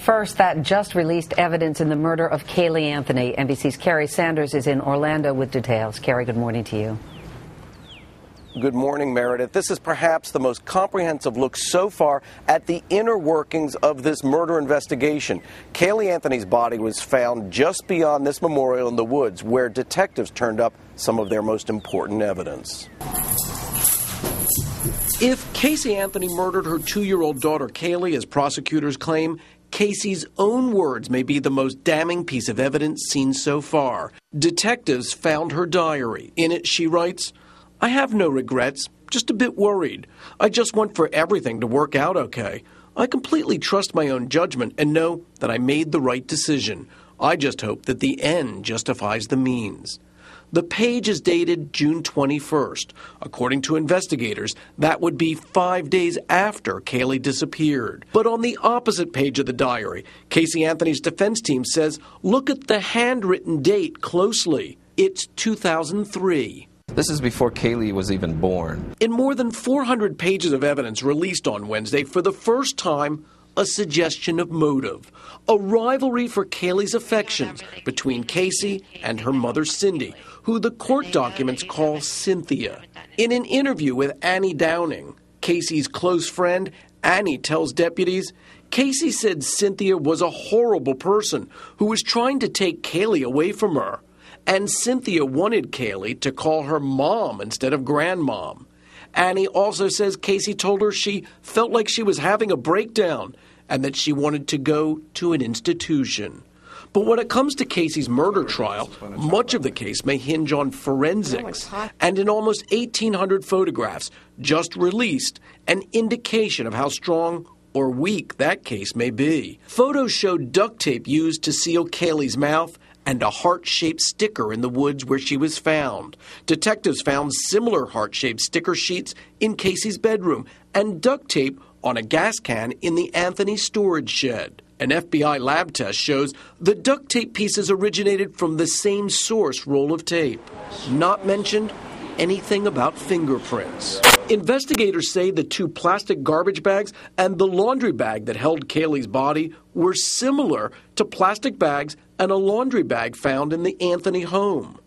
first, that just released evidence in the murder of Caylee Anthony. NBC's Kerry Sanders is in Orlando with details. Kerry, good morning to you. Good morning, Meredith. This is perhaps the most comprehensive look so far at the inner workings of this murder investigation. Caylee Anthony's body was found just beyond this memorial in the woods, where detectives turned up some of their most important evidence. If Casey Anthony murdered her 2-year-old daughter Caylee, as prosecutors claim, Casey's own words may be the most damning piece of evidence seen so far. Detectives found her diary. In it, she writes, "I have no regrets, just a bit worried. I just want for everything to work out okay. I completely trust my own judgment and know that I made the right decision. I just hope that the end justifies the means." The page is dated June 21st. According to investigators, that would be 5 days after Caylee disappeared. But on the opposite page of the diary, Casey Anthony's defense team says, look at the handwritten date closely. It's 2003. This is before Caylee was even born. In more than 400 pages of evidence released on Wednesday, for the first time, a suggestion of motive. A rivalry for Caylee's affections between Casey and her mother Cindy, who the court documents call Cynthia. In an interview with Annie Downing, Casey's close friend, Annie tells deputies, Casey said Cynthia was a horrible person who was trying to take Caylee away from her. And Cynthia wanted Caylee to call her mom instead of grandmom. Annie also says Casey told her she felt like she was having a breakdown and that she wanted to go to an institution. But when it comes to Casey's murder trial, much of the case may hinge on forensics. And in almost 1,800 photographs just released, an indication of how strong or weak that case may be. Photos showed duct tape used to seal Caylee's mouth and a heart-shaped sticker in the woods where she was found. Detectives found similar heart-shaped sticker sheets in Casey's bedroom and duct tape on a gas can in the Anthony storage shed. An FBI lab test shows the duct tape pieces originated from the same source roll of tape. Not mentioned anything about fingerprints. Investigators say the 2 plastic garbage bags and the laundry bag that held Caylee's body were similar to plastic bags and a laundry bag found in the Anthony home.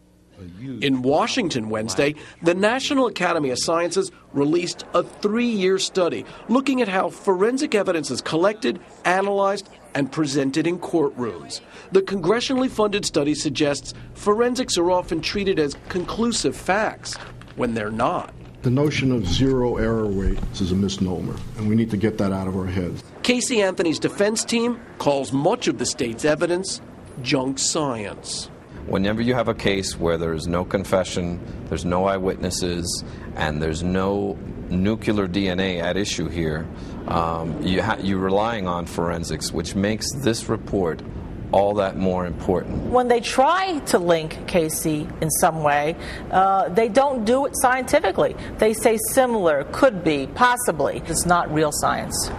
In Washington Wednesday, the National Academy of Sciences released a 3-year study looking at how forensic evidence is collected, analyzed, and presented in courtrooms. The congressionally funded study suggests forensics are often treated as conclusive facts when they're not. The notion of zero error rates is a misnomer, and we need to get that out of our heads. Casey Anthony's defense team calls much of the state's evidence junk science. Whenever you have a case where there's no confession, there's no eyewitnesses, and there's no nuclear DNA at issue here, you're relying on forensics, which makes this report all that more important. When they try to link Casey in some way, they don't do it scientifically. They say similar, could be, possibly. It's not real science.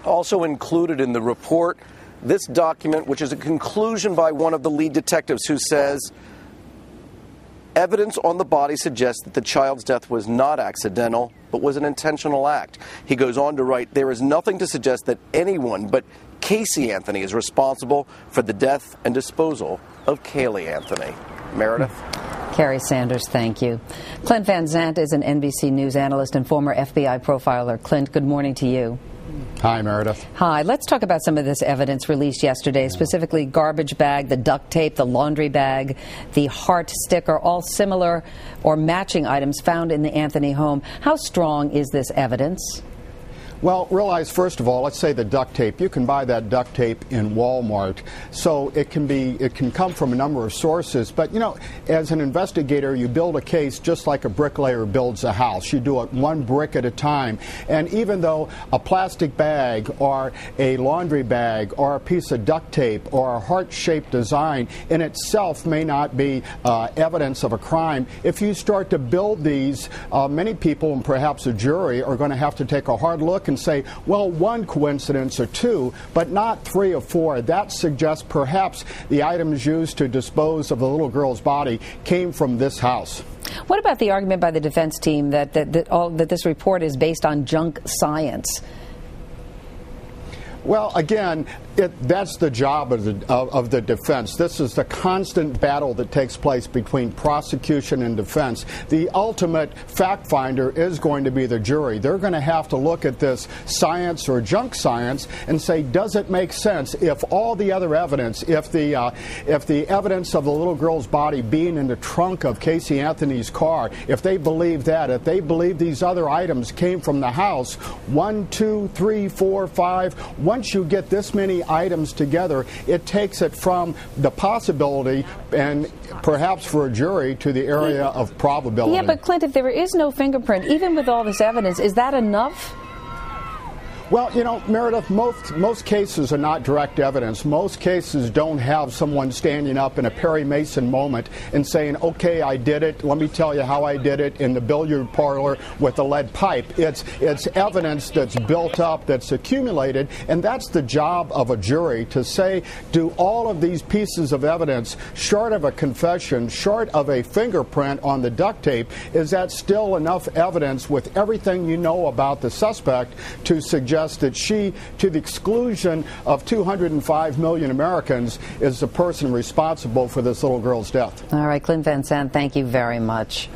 Also included in the report, this document, which is a conclusion by one of the lead detectives who says, evidence on the body suggests that the child's death was not accidental, but was an intentional act. He goes on to write, there is nothing to suggest that anyone but Casey Anthony is responsible for the death and disposal of Caylee Anthony. Meredith? Kerry Sanders, thank you. Clint Van Zandt is an NBC News analyst and former FBI profiler. Clint, good morning to you. Hi, Meredith. Hi. Let's talk about some of this evidence released yesterday, specifically garbage bag, the duct tape, the laundry bag, the heart sticker, all similar or matching items found in the Anthony home. How strong is this evidence? Well, realize, first of all, let's say the duct tape. You can buy that duct tape in Walmart, so it can come from a number of sources. But, you know, as an investigator, you build a case just like a bricklayer builds a house. You do it one brick at a time. And even though a plastic bag or a laundry bag or a piece of duct tape or a heart-shaped design in itself may not be evidence of a crime, if you start to build these, many people and perhaps a jury are going to have to take a hard look and say, well, one coincidence or two, but not 3 or 4. That suggests perhaps the items used to dispose of the little girl's body came from this house. What about the argument by the defense team that this report is based on junk science? Well, again, that's the job of the defense. This is the constant battle that takes place between prosecution and defense. The ultimate fact finder is going to be the jury. They're going to have to look at this science or junk science and say, does it make sense if all the other evidence, if the evidence of the little girl's body being in the trunk of Casey Anthony's car, if they believe that, if they believe these other items came from the house, 1, 2, 3, 4, 5, once you get this many items together, it takes it from the possibility and perhaps for a jury to the area of probability. Yeah, but Clint, if there is no fingerprint, even with all this evidence, is that enough? Well, you know, Meredith, most cases are not direct evidence. Most cases don't have someone standing up in a Perry Mason moment and saying, okay, I did it. Let me tell you how I did it in the billiard parlor with the lead pipe. It's evidence that's built up, that's accumulated, and that's the job of a jury to say, do all of these pieces of evidence, short of a confession, short of a fingerprint on the duct tape, is that still enough evidence with everything you know about the suspect to suggest that she, to the exclusion of 205 million Americans, is the person responsible for this little girl's death. All right, Clint Van Sant, thank you very much.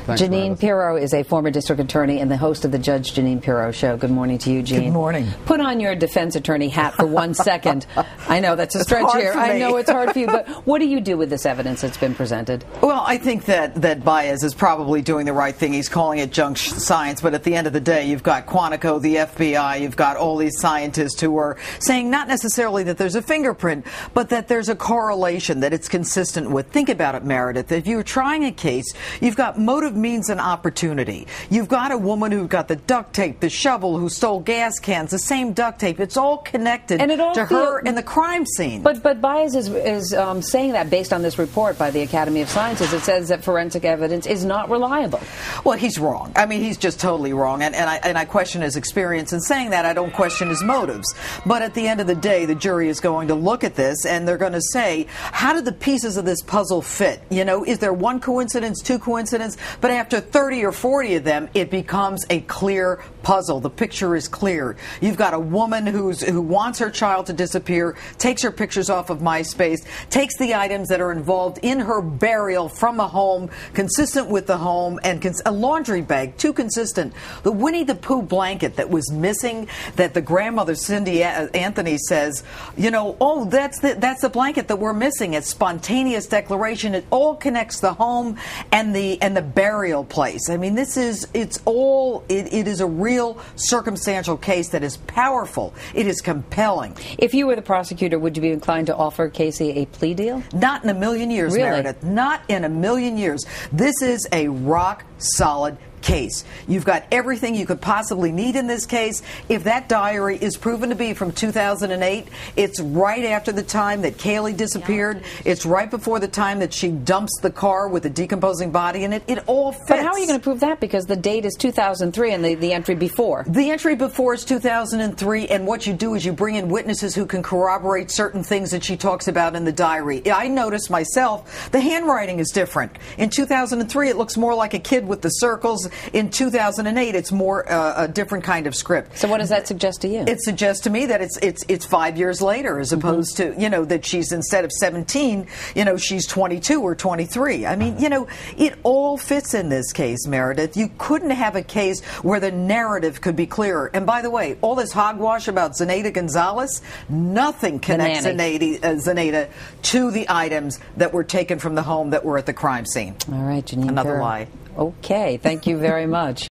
Thanks, Jeanine Meredith. Pirro is a former district attorney and the host of the Judge Jeanine Pirro Show. Good morning to you, Jean. Good morning. Put on your defense attorney hat for 1 second. I know that's a stretch here. I know it's hard for you, but what do you do with this evidence that's been presented? Well, I think that Baez is probably doing the right thing. He's calling it junk science, but at the end of the day, you've got Quantico, the FBI, you've got all these scientists who are saying not necessarily that there's a fingerprint, but that there's a correlation, that it's consistent with. Think about it, Meredith. If you're trying a case, you've got motive, means, and opportunity. You've got a woman who got the duct tape, the shovel, who stole gas cans, the same duct tape. It's all connected to her in the crime scene. But Baez is saying that based on this report by the Academy of Sciences. It says that forensic evidence is not reliable. Well, he's wrong. I mean, he's just totally wrong. And I question his experience in saying that. I don't question his motives. But at the end of the day, the jury is going to look at this and they're going to say, how did the pieces of this puzzle fit? You know, is there one coincidence, two coincidences? But after 30 or 40 of them, it becomes a clear puzzle. The picture is clear. You've got a woman who wants her child to disappear, takes her pictures off of MySpace, takes the items that are involved in her burial from a home, consistent with the home, and a laundry bag, too consistent. The Winnie the Pooh blanket that was missing, that the grandmother Cindy Anthony says, you know, oh, that's the blanket that we're missing. It's spontaneous declaration. It all connects the home and the burial place. I mean, it is a real circumstantial case that is powerful. It is compelling. If you were the prosecutor, would you be inclined to offer Casey a plea deal? Not in a million years, Really? Meredith. Not in a million years. This is a rock solid case. You've got everything you could possibly need in this case. If that diary is proven to be from 2008, it's right after the time that Kaylee disappeared. It's right before the time that she dumps the car with a decomposing body in it. It all fits. But how are you going to prove that? Because the date is 2003 and the entry before. The entry before is 2003, and what you do is you bring in witnesses who can corroborate certain things that she talks about in the diary. I noticed myself, the handwriting is different. In 2003, it looks more like a kid with the circles. In 2008, it's more a different kind of script. So what does that suggest to you? It suggests to me that it's 5 years later, as opposed to, you know, that she's, instead of 17, you know, she's 22 or 23. I mean, you know, it all fits in this case, Meredith. You couldn't have a case where the narrative could be clearer. And by the way, all this hogwash about Zenaida Gonzalez, nothing connects Zenaida to the items that were taken from the home that were at the crime scene. All right, Jeanine Another Pirro. lie. Okay, thank you very much.